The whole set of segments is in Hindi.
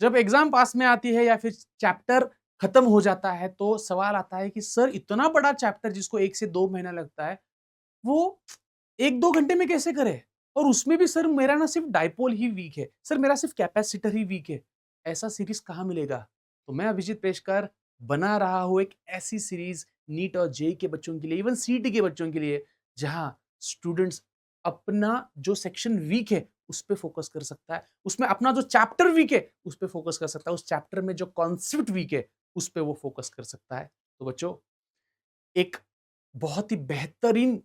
जब एग्जाम पास में आती है या फिर चैप्टर खत्म हो जाता है तो सवाल आता है कि सर इतना बड़ा चैप्टर जिसको 1 से 2 महीना लगता है, वो 1-2 घंटे में कैसे करें? और उसमें भी सर मेरा ना सिर्फ डाइपोल ही वीक है, सर मेरा सिर्फ कैपेसिटर ही वीक है। ऐसा सीरीज कहाँ मिलेगा? तो मैं अभिजीत पेशकर बना रहा हूँ एक ऐसी सीरीज नीट और जेईई के बच्चों के लिए, इवन सीईटी के बच्चों के लिए, जहां स्टूडेंट्स अपना जो सेक्शन वीक है उस पे फोकस कर सकता है, उसमें अपना जो चैप्टर वीक है उस पे फोकस कर सकता है, उस चैप्टर में जो कॉन्सेप्ट वीक है उस पे वो फोकस कर सकता है। तो बच्चों, एक बहुत ही बेहतरीन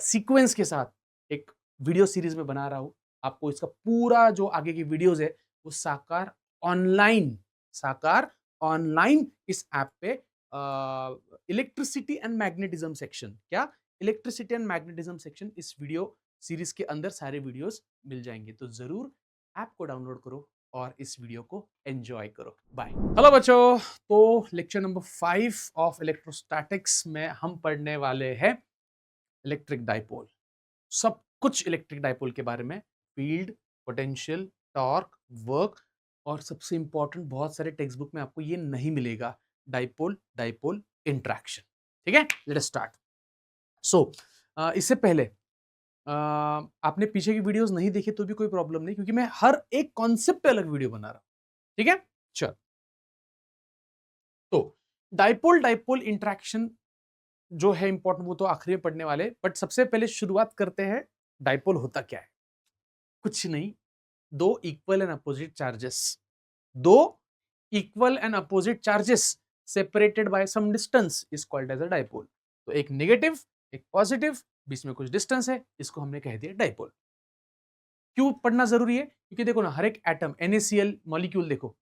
सीक्वेंस के साथ एक वीडियो सीरीज में बना रहा हूं। आपको इसका पूरा जो आगे की वीडियोस है वो साकार ऑनलाइन इस ऐप पे इलेक्ट्रिसिटी एंड मैग्नेटिज्म सेक्शन, क्या इलेक्ट्रिसिटी एंड मैग्नेटिज्म सेक्शन, इस वीडियो सीरीज के अंदर सारे वीडियोस मिल जाएंगे। तो जरूर ऐप को डाउनलोड करो और इस वीडियो को एंजॉय करो। बाय। हेलो बच्चों, तो लेक्चर नंबर 5 ऑफ इलेक्ट्रोस्टैटिक्स में हम पढ़ने वाले हैं इलेक्ट्रिक डाइपोल। सब कुछ इलेक्ट्रिक डाइपोल के बारे में, फील्ड, पोटेंशियल, टॉर्क, वर्क, और सबसे इंपॉर्टेंट बहुत सारे टेक्स्ट बुक में आपको ये नहीं मिलेगा, डाइपोल डाइपोल इंटरेक्शन। ठीक है, लेट अस स्टार्ट। सो इससे पहले आपने पीछे की वीडियोस नहीं देखे तो भी कोई प्रॉब्लम नहीं, क्योंकि मैं हर एक कॉन्सेप्ट पे अलग वीडियो बना रहा हूं। ठीक है, चल। तो डाइपोल डाइपोल इंटरेक्शन जो है इंपॉर्टेंट वो तो आखिरी में पढ़ने वाले, बट सबसे पहले शुरुआत करते हैं डाइपोल होता क्या है। कुछ नहीं, दो इक्वल एंड अपोजिट चार्जेस, दो equal and opposite charges separated by some distance is called as a dipole. तो एक नेगेटिव, एक पॉजिटिव, बीच में कुछ डिस्टेंस है, इसको हमने कह दिया डाइपोल। क्यों पढ़ना जरूरी है? क्योंकि देखो ना, हर एक एटम NaCl मॉलिक्यूल देखो,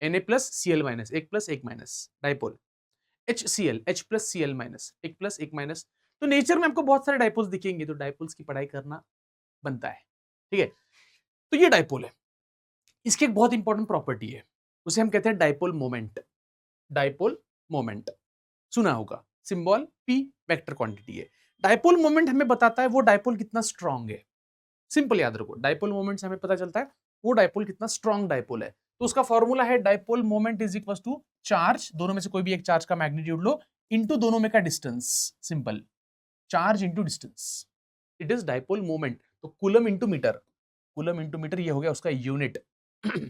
Na प्लस Cl माइनस, एक प्लस एक minus, dipole. HCl, H plus Cl minus, एक प्लस एक माइनस। तो नेचर में आपको बहुत सारे डाइपोल्स दिखेंगे, तो डाइपोल्स की पढ़ाई करना बनता है। ठीक है, तो ये डाइपोल है। इसकी एक बहुत इंपॉर्टेंट प्रॉपर्टी है, उसे हम कहते हैं डाइपोल मोमेंट। डाइपोल मोमेंट सुना होगा, सिंबल P वेक्टर क्वांटिटी है। डाइपोल मोमेंट हमें बताता है वो डाइपोल कितना स्ट्रांग है। सिंपल याद रखो, डाइपोल मोमेंट से हमें पता चलता है वो डाइपोल कितना स्ट्रांग डाइपोल है। तो उसका फॉर्मूला है dipole moment is equal to charge, दोनों में से कोई भी एक चार्ज का मैग्नीट्यूड लो, इनटू दोनों में का distance. Simple, charge into distance, it is dipole moment. तो coulomb into metre, coulomb into metre ये हो गया उसका यूनिट।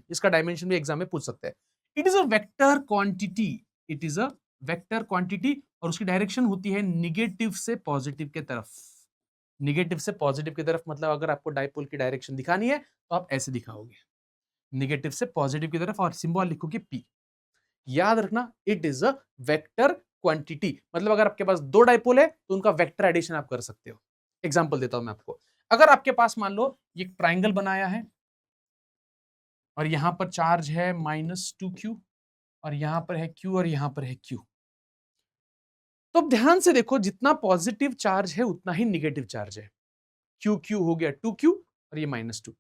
इसका डायमेंशन भी एग्जाम में पूछ सकते हैं। It is a vector quantity, it is a vector quantity, और उसकी डायरेक्शन होती है निगेटिव से पॉजिटिव के तरफ। निगेटिव से पॉजिटिव की तरफ मतलब अगर आपको डाइपोल की डायरेक्शन दिखानी है तो आप ऐसे दिखाओगे, निगेटिव से पॉजिटिव की तरफ, और सिंबल लिखोगे P। याद रखना, it is a vector quantity, मतलब अगर आपके पास दो डाइपोल है तो उनका वेक्टर एडिशन आप कर सकते हो। एग्जांपल देता हूं मैं आपको। अगर आपके पास मान लो ये ट्राइंगल बनाया है और यहां पर चार्ज है -2q, और यहां पर है q और यहां पर है q, तो अब ध्यान से देखो, जितना पॉजिटिव चार्ज है उतना ही निगेटिव चार्ज है। क्यू क्यू हो गया 2q और ये -2q।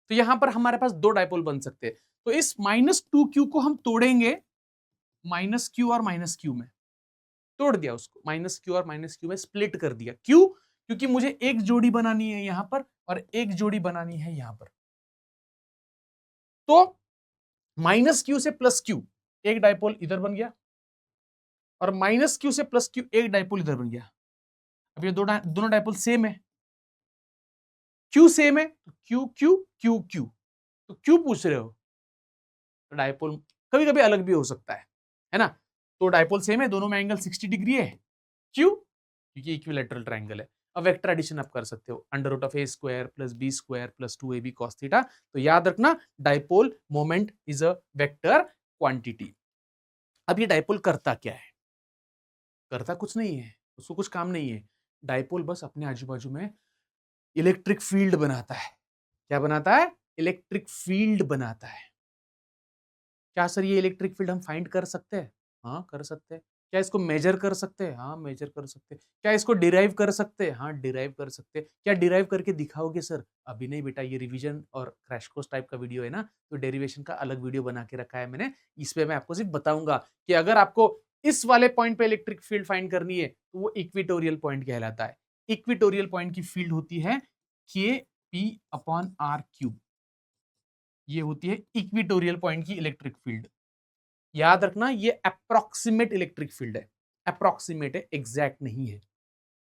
तो यहां पर हमारे पास दो डाइपोल बन सकते हैं। तो इस -2q को हम तोड़ेंगे -q और -q में, तोड़ दिया उसको, -q और -q में स्प्लिट कर दिया। क्यों? क्योंकि मुझे एक जोड़ी बनानी है यहां पर और एक जोड़ी बनानी है यहां पर। तो -q से +q एक डाइपोल इधर बन गया, और -q से +q एक डाइपोल इधर बन गया। अब ये दोनों डाइपोल सेम है, q सेम है, तो q q q q, तो क्यों पूछ रहे हो? तो डाइपोल कभी कभी अलग भी हो सकता है ना? तो डाइपोल सेम है, दोनों में एंगल 60 डिग्री है। क्यों? क्योंकि इक्विलैटरल ट्रायंगल है। अब वेक्टर एडिशन आप कर सकते हो, √a² + b² + 2ab cos theta. तो याद रखना, dipole moment is a vector quantity. अब ये डाइपोल करता क्या है? करता कुछ नहीं है, उसको कुछ काम नहीं है। डाइपोल बस अपने आजू बाजू में इलेक्ट्रिक फील्ड बनाता है। क्या बनाता है? इलेक्ट्रिक फील्ड बनाता है। क्या सर ये इलेक्ट्रिक फील्ड हम फाइंड कर सकते हैं? हाँ, कर सकते हैं। क्या इसको मेजर कर सकते हैं? हाँ, मेजर कर सकते हैं। क्या इसको डिराइव कर सकते हैं? हाँ, डिराइव कर सकते हैं। क्या डिराइव करके दिखाओगे सर? अभी नहीं बेटा, ये रिवीजन और क्रैश कोर्स टाइप का वीडियो है ना, तो डेरिवेशन का अलग वीडियो बना के रखा है मैंने। इस पे मैं आपको सिर्फ बताऊंगा कि अगर आपको इस वाले पॉइंट पे इलेक्ट्रिक फील्ड फाइंड करनी है तो वो इक्वेटोरियल पॉइंट कहलाता है। इक्वेटोरियल पॉइंट की फील्ड होती है Kp/r3। ये होती है इक्विटोरियल पॉइंट की इलेक्ट्रिक फील्ड। याद रखना ये अप्रोक्सीमेट इलेक्ट्रिक फील्ड है, अप्रोक्सीमेट है, एग्जैक्ट नहीं है।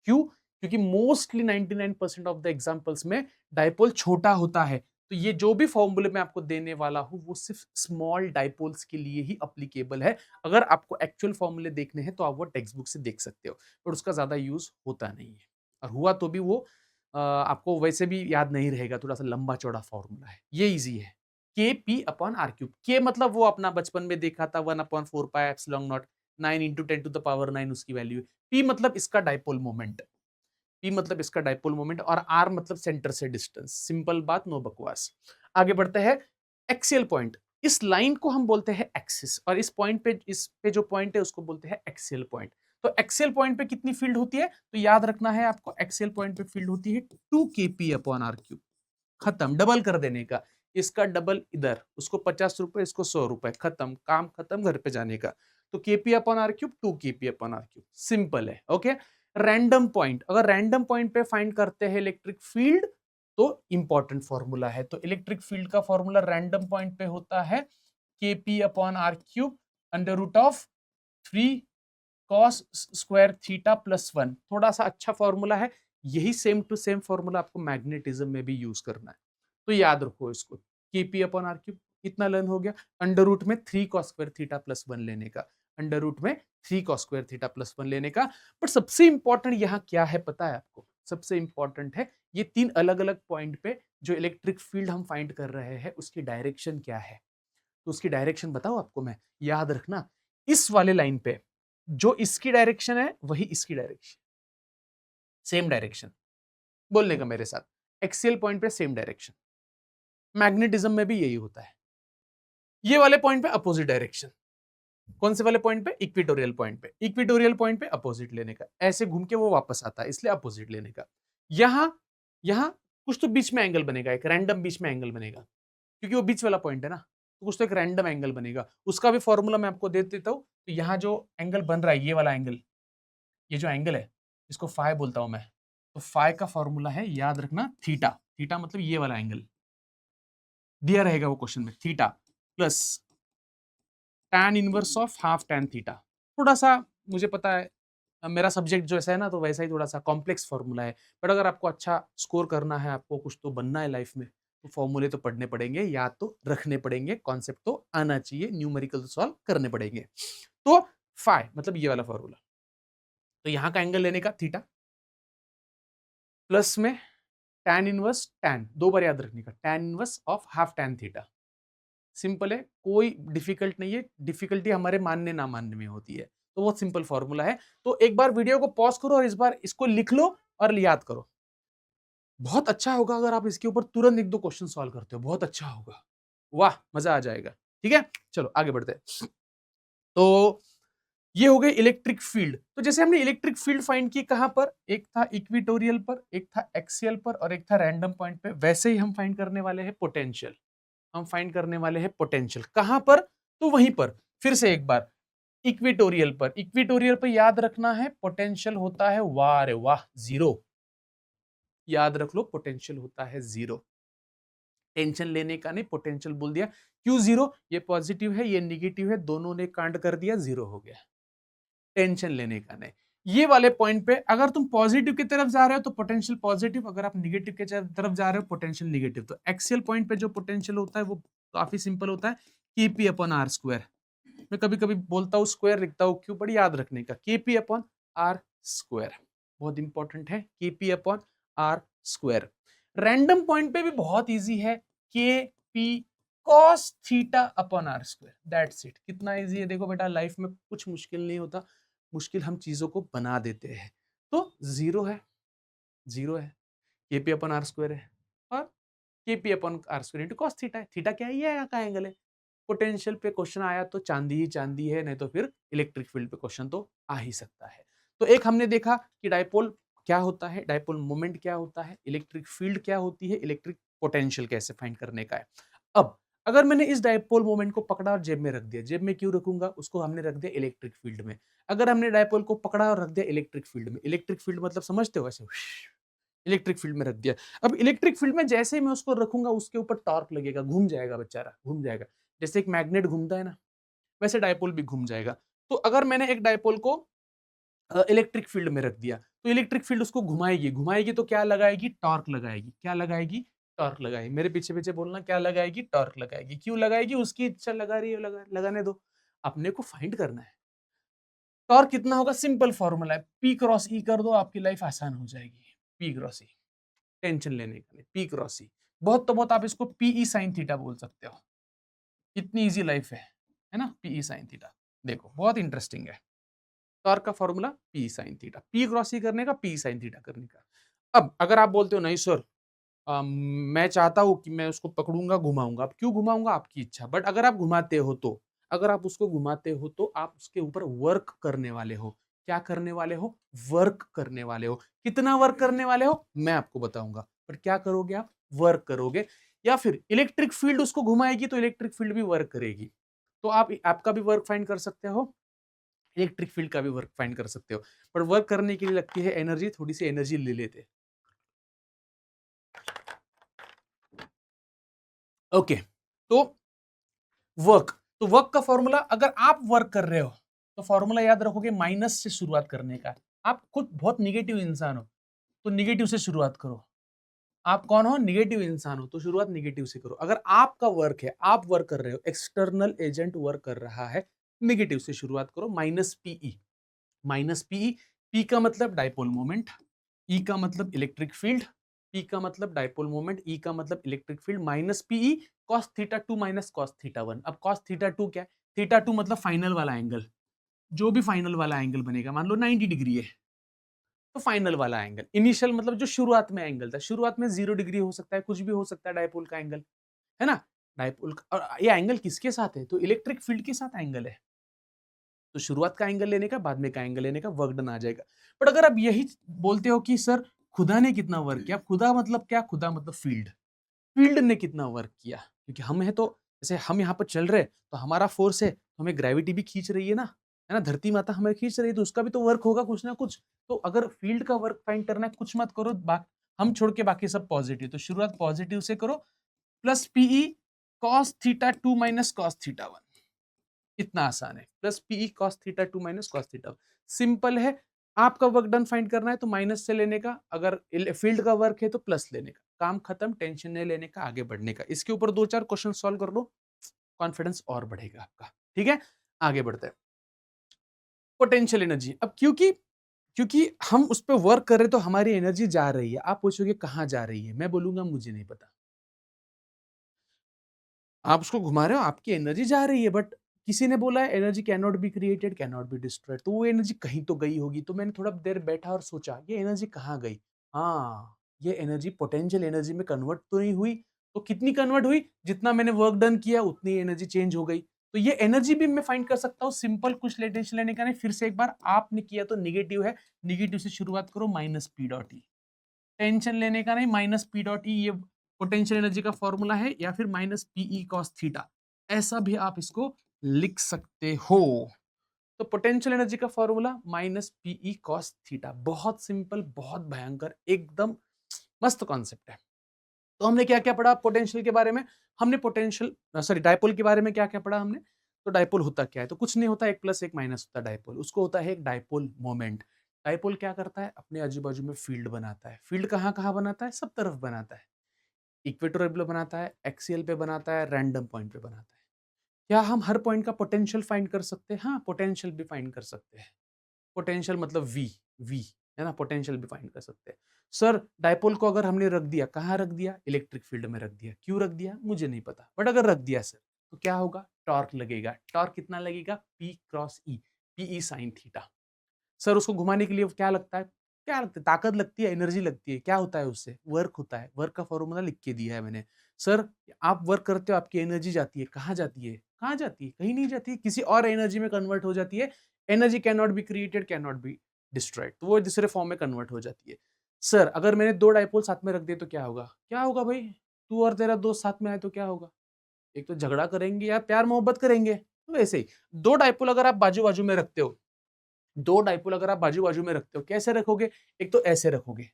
क्यों? क्योंकि मोस्टली 99% ऑफ द एग्जांपल्स में डाइपोल छोटा होता है। तो ये जो भी फॉर्मूले मैं आपको देने वाला हूं वो सिर्फ स्मॉल डाइपोल्स के लिए ही अप्लीकेबल है। अगर आपको एक्चुअल फॉर्मूले देखने हैं तो आप वो टेक्स्ट बुक से देख सकते हो, पर उसका ज्यादा यूज होता नहीं है, और हुआ तो भी वो आपको वैसे भी याद नहीं रहेगा, थोड़ा सा लंबा चौड़ा फॉर्मूला है। ये इजी है, के पी अपॉन आर क्यूब। के मतलब वो अपना बचपन में देखा था 1/4 पाई एप्सिलॉन नॉट, 9 × 10⁻⁹ उसकी वैल्यू है। पी मतलब इसका डाइपोल मोमेंट, पी मतलब इसका डाइपोल मोमेंट, और आर मतलब सेंटर से डिस्टेंस। सिंपल बात, नो बकवास। आगे बढ़ते हैं। एक्सियल पॉइंट, इस लाइन को हम बोलते हैं एक्सिस, और इस पॉइंट पे, इस पे जो पॉइंट है उसको बोलते हैं एक्सियल पॉइंट। तो एक्सियल पॉइंट पे कितनी फील्ड होती है? तो याद रखना है आपको, एक्सियल पॉइंट पे फील्ड होती है 2 kp/r³। खत्म, डबल कर देने का। इसका डबल इधर, उसको 50 रुपए, इसको 100 रुपए, खत्म, काम खत्म, घर पे जाने का। तो kp/r³, 2 kp/r³, सिंपल है। ओके। रैंडम पॉइंट, अगर रैंडम पॉइंट पे फाइंड करते हैं इलेक्ट्रिक फील्ड तो इंपॉर्टेंट फॉर्मूला है। तो इलेक्ट्रिक फील्ड का फॉर्मूला रैंडम पॉइंट पे होता है kp/r³ √3 cos² θ+1। थोड़ा सा अच्छा फॉर्मूला है, यही सेम टू सेम फॉर्मूला आपको मैग्नेटिज्म में भी यूज करना है। तो याद रखो इसको, kp/r³ कितना लर्न हो गया? √3 cos² θ+1 लेने का, √3 cos² θ+1 लेने का। बट सबसे इंपॉर्टेंट यहाँ क्या है पता है आपको? सबसे इंपॉर्टेंट है ये 3 अलग अलग पॉइंट पे जो इलेक्ट्रिक फील्ड हम फाइंड कर रहे हैं उसकी डायरेक्शन क्या है। तो उसकी डायरेक्शन बताओ आपको मैं। याद रखना, इस वाले लाइन पे जो इसकी डायरेक्शन है वही इसकी डायरेक्शन, सेम डायरेक्शन। बोलने का मेरे साथ, एक्सियल पॉइंट पे सेम डायरेक्शन। मैग्नेटिज्म में भी यही होता है। ये वाले पॉइंट पे अपोजिट डायरेक्शन। कौन से वाले पॉइंट पे? इक्विटोरियल पॉइंट पे। इक्विटोरियल पॉइंट पे अपोजिट लेने का, ऐसे घूम के वो वापस आता है, इसलिए अपोजिट लेने का। यहां यहां कुछ तो बीच में एंगल बनेगा, एक रैंडम बीच में एंगल बनेगा, क्योंकि वो बीच वाला पॉइंट है ना, तो कुछ तो एक रैंडम एंगल बनेगा। उसका भी फॉर्मूला मैं आपको दे देता हूं। तो यहां जो एंगल बन रहा है, ये वाला एंगल, ये जो एंगल है इसको फाई बोलता हूं मैं। तो फाई का फॉर्मूला है, याद रखना, थीटा। थीटा मतलब ये वाला एंगल दिया रहेगा वो क्वेश्चन में, theta plus tan inverse of half tan theta. थोड़ा सा मुझे पता है, मेरा सब्जेक्ट जो ऐसा है ना, तो वैसा ही थोड़ा सा कॉम्प्लेक्स फॉर्मूला है। बट अगर आपको अच्छा स्कोर करना है, आपको कुछ तो बनना है लाइफ में, तो फॉर्मूले तो पढ़ने पड़ेंगे, याद तो रखने पड़ेंगे, कॉन्सेप्ट तो आना चाहिए, न्यूमेरिकल तो सॉल्व करने पड़ेंगे। तो फाई मतलब ये वाला फॉर्मूला, तो यहां का एंगल लेने का थीटा, प्लस में tan इनवर्स, tan दो बार याद रखने का, tan inverse of half tan theta. Simple है, कोई डिफिकल्ट नहीं है। डिफिकल्टी हमारे मानने ना मानने में होती है। तो बहुत सिंपल फॉर्मूला है। तो एक बार वीडियो को पॉज करो और इस बार इसको लिख लो और याद करो। बहुत अच्छा होगा अगर आप इसके ऊपर तुरंत 1-2 क्वेश्चन सॉल्व करते हो, बहुत अच्छा होगा। वाह, मजा आ जाएगा। ठीक है, चलो आगे बढ़ते हैं। तो ये हो गए इलेक्ट्रिक फील्ड। तो जैसे हमने इलेक्ट्रिक फील्ड फाइंड की कहां पर, एक था इक्विटोरियल पर, एक था एक्सियल पर, और एक था रैंडम पॉइंट पे, वैसे ही हम फाइंड करने वाले हैं पोटेंशियल। हम फाइंड करने वाले हैं पोटेंशियल कहां पर? तो वहीं पर, फिर से एक बार, इक्विटोरियल पर। इक्विटोरियल पर याद रखना है पोटेंशियल होता है, वाह रे वाह, जीरो। याद रख लो, पोटेंशियल होता है जीरो। टेंशन लेने का नहीं, पोटेंशियल बोल दिया। क्यों जीरो? ये पॉजिटिव है, ये नेगेटिव है, दोनों ने कांड कर दिया, जीरो हो गया। टेंशन लेने का नहीं। ये वाले पॉइंट पे अगर तुम पॉजिटिव की तरफ जा रहे हो तो पोटेंशियल पॉजिटिव, अगर आप निगेटिव की तरफ जा रहे हो पोटेंशियल निगेटिव। तो एक्सियल पॉइंट पे जो पोटेंशियल होता है वो काफी सिंपल होता है, kp/r²। मैं कभी कभी बोलता हूँ स्क्वायर, लिखता हूँ क्यों, बड़ी याद रखने का, kp/r²। बहुत इंपॉर्टेंट है, kp/r²। रैंडम पॉइंट पे भी बहुत इजी है, kp cos θ/r²। That's it. कितना इजी है देखो बेटा, लाइफ में कुछ मुश्किल नहीं होता, मुश्किल हम चीजों को बना देते हैं। तो जीरो है, जीरो है, kp/r² है, और kp/r² इंटू कॉस थीटा है। थीटा क्या है? ये यहाँ का एंगल है। पोटेंशियल पे क्वेश्चन आया तो चांदी ही चांदी है, नहीं तो फिर इलेक्ट्रिक फील्ड पे क्वेश्चन तो आ ही सकता है। तो एक हमने देखा कि डाइपोल क्या होता है, डाइपोल मोमेंट क्या होता है, इलेक्ट्रिक फील्ड क्या होती है, इलेक्ट्रिक पोटेंशियल कैसे फाइंड करने का है। अब अगर मैंने इस डाइपोल मोमेंट को पकड़ा और जेब में रख दिया, जेब में क्यों रखूंगा, उसको हमने रख दिया इलेक्ट्रिक फील्ड में। अगर हमने डाइपोल को पकड़ा और रख दिया इलेक्ट्रिक फील्ड में, इलेक्ट्रिक फील्ड मतलब समझते हो ऐसे इलेक्ट्रिक फील्ड में रख दिया। अब इलेक्ट्रिक फील्ड में जैसे ही मैं उसको रखूंगा उसके ऊपर टॉर्क लगेगा, घूम जाएगा बेचारा, घूम जाएगा। जैसे एक मैग्नेट घूमता है ना, वैसे डायपोल भी घूम जाएगा। तो अगर मैंने एक डायपोल को इलेक्ट्रिक फील्ड में रख दिया तो इलेक्ट्रिक फील्ड उसको घुमाएगी, घुमाएगी तो क्या लगाएगी? टॉर्क लगाएगी। क्या लगाएगी? टॉर्क लगाएगी। मेरे पीछे पीछे बोलना, क्या लगाएगी? टॉर्क लगाएगी। क्यों लगाएगी? उसकी इच्छा, लगा रही है, लगाने दो। अपने को फाइंड करना है। टॉर्क कितना होगा? सिंपल फॉर्मूला है, पी क्रॉस ई कर दो, आपकी लाइफ आसान हो जाएगी। पी क्रॉस ई, टेंशन लेने का नहीं, पी क्रॉस ई। बहुत तो बहुत आप इसको पीई साइन थीटा बोल सकते हो। इतनी इजी लाइफ है ना? PE sine theta. देखो बहुत इंटरेस्टिंग है। टॉर्क का formula P sine theta, P cross E करने का, पी साइन थीटा करने का। अब अगर आप बोलते हो नहीं सर, मैं चाहता हूं कि मैं उसको पकड़ूंगा, घुमाऊंगा। अब क्यों घुमाऊंगा? आपकी इच्छा। बट अगर आप घुमाते हो तो, अगर आप उसको घुमाते हो तो आप उसके ऊपर वर्क करने वाले हो। क्या करने वाले हो? वर्क करने वाले हो। कितना वर्क करने वाले हो मैं आपको बताऊंगा, पर क्या करोगे आप? वर्क करोगे। या फिर इलेक्ट्रिक फील्ड उसको घुमाएगी तो इलेक्ट्रिक फील्ड भी वर्क करेगी। तो आप आपका भी वर्क फाइंड कर सकते हो, इलेक्ट्रिक फील्ड का भी वर्क फाइंड कर सकते हो। पर वर्क करने के लिए लगती है एनर्जी, थोड़ी सी एनर्जी ले लेते हैं। ओके, तो वर्क, तो वर्क का फॉर्मूला, अगर आप वर्क कर रहे हो तो फॉर्मूला याद रखोगे, माइनस से शुरुआत करने का। आप खुद बहुत निगेटिव इंसान हो तो निगेटिव से शुरुआत करो। आप कौन हो? निगेटिव इंसान हो तो शुरुआत निगेटिव से करो। अगर आपका वर्क है, आप वर्क कर रहे हो, एक्सटर्नल एजेंट वर्क कर रहा है, निगेटिव से शुरुआत करो। Minus PE, minus PE. P का मतलब डाइपोल मोमेंट, ई का मतलब इलेक्ट्रिक फील्ड, पी का मतलब डाइपोल मोमेंट, ई का मतलब electric field, minus PE cos theta 2 minus cos theta 1। अब कॉस थीटा 2 क्या है? थीटा 2 मतलब फाइनल वाला एंगल, जो भी फाइनल वाला एंगल बनेगा, मान लो 90 डिग्री है तो फाइनल वाला एंगल। इनिशियल मतलब जो शुरुआत में एंगल था, शुरुआत में 0 डिग्री हो सकता है, कुछ भी हो सकता है डाइपोल का एंगल, है ना? डाइपोल का, और ये एंगल किसके साथ है? तो इलेक्ट्रिक फील्ड के साथ एंगल है। तो शुरुआत का एंगल लेने का, बाद में का एंगल लेने का, वर्क डन आ जाएगा। बट अगर आप यही बोलते हो कि सर खुदा ने कितना वर्क किया, खुदा मतलब क्या? खुदा मतलब फील्ड, फील्ड ने कितना वर्क किया, क्योंकि हम है तो, जैसे हम यहाँ पर चल रहे तो हमारा फोर्स है तो हमें ग्रेविटी भी खींच रही है ना, धरती माता हमें खींच रही है तो उसका भी तो वर्क होगा कुछ ना कुछ। तो अगर फील्ड का वर्क फाइंड करना है, कुछ मत करो, हम छोड़ के बाकी सब पॉजिटिव, तो शुरुआत पॉजिटिव से करो। Plus PE cos theta 2 minus cos theta 1, इतना आसान है। Plus PE cos theta 2 minus cos theta 1, simple है। आपका वर्क डन फाइंड करना है तो माइनस से लेने का, अगर फील्ड का वर्क है तो प्लस लेने का। काम खत्म, टेंशन नहीं लेने का, आगे बढ़ने का। इसके ऊपर 2-4 क्वेश्चन सॉल्व कर लो, कॉन्फिडेंस और बढ़ेगा आपका। ठीक है, आगे बढ़ते हैं। पोटेंशियल एनर्जी, अब क्योंकि क्योंकि हम उस पर वर्क कर रहे हैं तो हमारी एनर्जी जा रही है। आप पूछोगे कहाँ जा रही है, मैं बोलूंगा मुझे नहीं पता। आप उसको घुमा रहे हो, आपकी एनर्जी जा रही है, बट किसी ने बोला है energy can not be created, can not be destroyed, तो वो एनर्जी कहीं तो गई होगी। तो मैंने थोड़ा देर बैठा और सोचा ये एनर्जी कहाँ गई। हाँ, ये एनर्जी पोटेंशियल एनर्जी में कन्वर्ट तो नहीं हुई। तो कितनी कन्वर्ट हुई? जितना मैंने वर्क डन किया उतनी एनर्जी चेंज हो गई। तो ये एनर्जी भी मैं फाइंड कर सकता हूँ, सिंपल, कुछ टेंशन लेने का नहीं। फिर से एक बार, आपने किया तो निगेटिव है, निगेटिव से शुरुआत करो, minus P dot E, tension लेने का नहीं। माइनस पी डॉट ई ये पोटेंशियल एनर्जी का फॉर्मूला है, या फिर माइनस पीई कॉस थीटा, ऐसा भी आप इसको लिख सकते हो। तो पोटेंशियल एनर्जी का formula minus PE cos theta, बहुत सिंपल, बहुत भयंकर, एकदम मस्त कॉन्सेप्ट है। तो हमने क्या क्या पढ़ा पोटेंशियल के बारे में? हमने पोटेंशियल, सॉरी, डायपोल के बारे में क्या क्या पढ़ा हमने? तो डायपोल होता क्या है? तो कुछ नहीं होता, एक प्लस एक माइनस होता है डायपोल। उसको होता है एक डायपोल मोमेंट। डायपोल क्या करता है? अपने आजू बाजू में फील्ड बनाता है। फील्ड कहाँ कहाँ बनाता है? सब तरफ बनाता है। इक्वेटोरियल पे बनाता है, एक्सियल पे बनाता है, रैंडम पॉइंट पे बनाता है। क्या हम हर पॉइंट का पोटेंशियल फाइंड कर सकते हैं? हाँ, पोटेंशियल भी फाइंड कर सकते हैं। पोटेंशियल मतलब वी, वी, है ना, पोटेंशियल भी फाइंड कर सकते हैं। सर डायपोल को अगर हमने रख दिया, कहाँ रख दिया? इलेक्ट्रिक फील्ड में रख दिया। क्यों रख दिया मुझे नहीं पता, बट अगर रख दिया सर तो क्या होगा? टॉर्क लगेगा। टॉर्क कितना लगेगा? पी क्रॉस ई, पीई साइन थीटा। सर उसको घुमाने के लिए क्या लगता है? क्या लगता है? ताकत लगती है, एनर्जी लगती है। क्या होता है उससे? वर्क होता है। वर्क का फॉर्मूला लिख के दिया है मैंने। सर आप वर्क करते हो, आपकी एनर्जी जाती है, कहाँ जाती है? कहाँ जाती है? कहीं नहीं जाती है, किसी और एनर्जी में कन्वर्ट हो जाती है। Energy can not be created, can not be destroyed, तो वो दूसरे फॉर्म में कन्वर्ट हो जाती है। सर अगर मैंने 2 डाइपोल साथ में रख दिए तो क्या होगा? क्या होगा भाई? तू और तेरा दोस्त साथ में आए तो क्या होगा? एक तो झगड़ा करेंगे या प्यार मोहब्बत करेंगे। तो वैसे ही 2 डाइपोल अगर आप बाजू-बाजू में रखते हो, 2 डाइपोल अगर आप बाजू-बाजू में रखते हो, कैसे रखोगे? एक तो ऐसे रखोगे,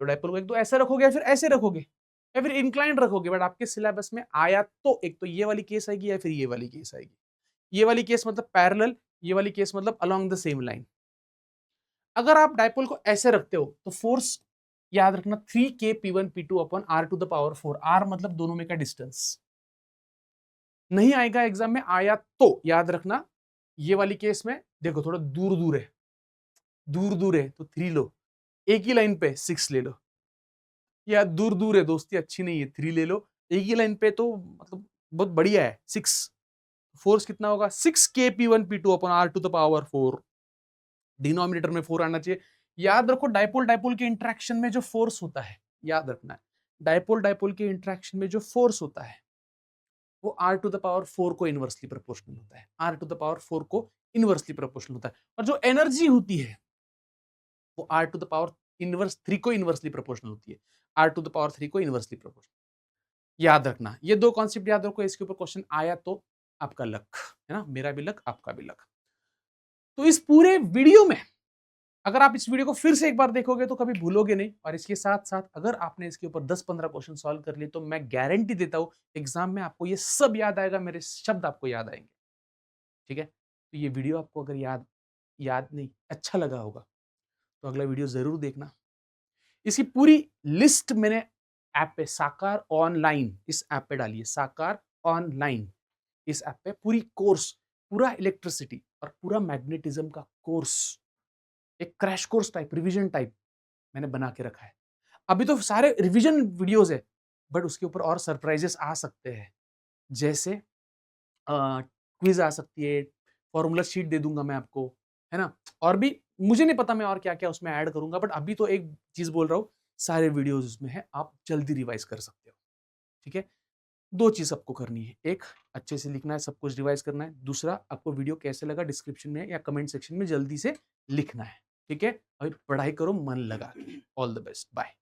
तो डाइपोल को एक तो ऐसे रखोगे या फिर ऐसे रखोगे या फिर इंक्लाइंड रखोगे, बट आपके सिलेबस में आया तो एक तो ये वाली केस आएगी या फिर ये वाली केस आएगी। ये वाली केस मतलब पैरेलल, ये वाली केस मतलब अलोंग द सेम लाइन। अगर आप डाइपोल को ऐसे रखते हो तो फोर्स याद रखना 3K P1 P2 upon R to the power 4। R मतलब दोनों में का डिस्टेंस। नहीं आएगा एग्जाम में, आया तो याद रखना ये वाली केस में देखो थोड़ा दूर दूर है, दूर दूर है तो 3 लो, एक ही लाइन पे 6 ले लो, या दूर दूर है दोस्ती अच्छी नहीं है 3 ले लो, एक ही लाइन पे तो मतलब बहुत बढ़िया है 6। फोर्स कितना होगा 6K P1 P2 upon R to the power 4। Denominator में 4 आना चाहिए। याद रखो डाइपोल डाइपोल के इंटरेक्शन में जो फोर्स होता है, याद रखना है डाइपोल डाइपोल के इंटरेक्शन में जो फोर्स होता है वो R टू द पावर 4 को इनवर्सली प्रोपोर्शनल होता है। R टू द पावर 4 को इनवर्सली प्रोपोर्शनल होता है। और जो एनर्जी होती है वो R to the power inverse 3 को इनवर्सली प्रोपोर्शनल होती है। R टू द पावर 3 को इनवर्सली प्रोपोर्शनल। याद रखना, ये दो कॉन्सेप्ट याद रखो, इसके ऊपर क्वेश्चन आया तो आपका लक है ना, मेरा भी लक आपका भी लक। तो इस पूरे वीडियो में अगर आप इस वीडियो को फिर से एक बार देखोगे तो कभी भूलोगे नहीं, और इसके साथ साथ अगर आपने इसके ऊपर 10-15 क्वेश्चन सॉल्व कर लिए तो मैं गारंटी देता हूं एग्जाम में आपको ये सब याद आएगा, मेरे शब्द आपको याद आएंगे। ठीक है, तो ये वीडियो आपको अगर याद याद नहीं अच्छा लगा होगा तो अगला वीडियो जरूर देखना। इसकी पूरी लिस्ट मैंने ऐप पे साकार ऑनलाइन, इस ऐप पे डालिए साकार ऑनलाइन। इस ऐप पे पूरी कोर्स, पूरा इलेक्ट्रिसिटी और पूरा मैग्नेटिज्म का कोर्स, एक crash course type, revision type मैंने बना के रखा है। अभी तो सारे रिवीजन वीडियोस है, बट उसके ऊपर और सरप्राइजेस आ सकते हैं, जैसे क्विज आ सकती है, फॉर्मूला शीट दे दूंगा मैं आपको, है ना, और भी मुझे नहीं पता मैं और क्या क्या उसमें ऐड करूंगा, बट अभी तो एक चीज बोल रहा हूँ, सारे वीडियोस उसमें है, आप जल्दी रिवाइज कर सकते हो। ठीक है, दो चीज आपको करनी है, एक अच्छे से लिखना है, सब कुछ रिवाइज करना है, दूसरा आपको वीडियो कैसे लगा डिस्क्रिप्शन में या कमेंट सेक्शन में जल्दी से लिखना है। ठीक है, अभी पढ़ाई करो मन लगा के। All the best, bye.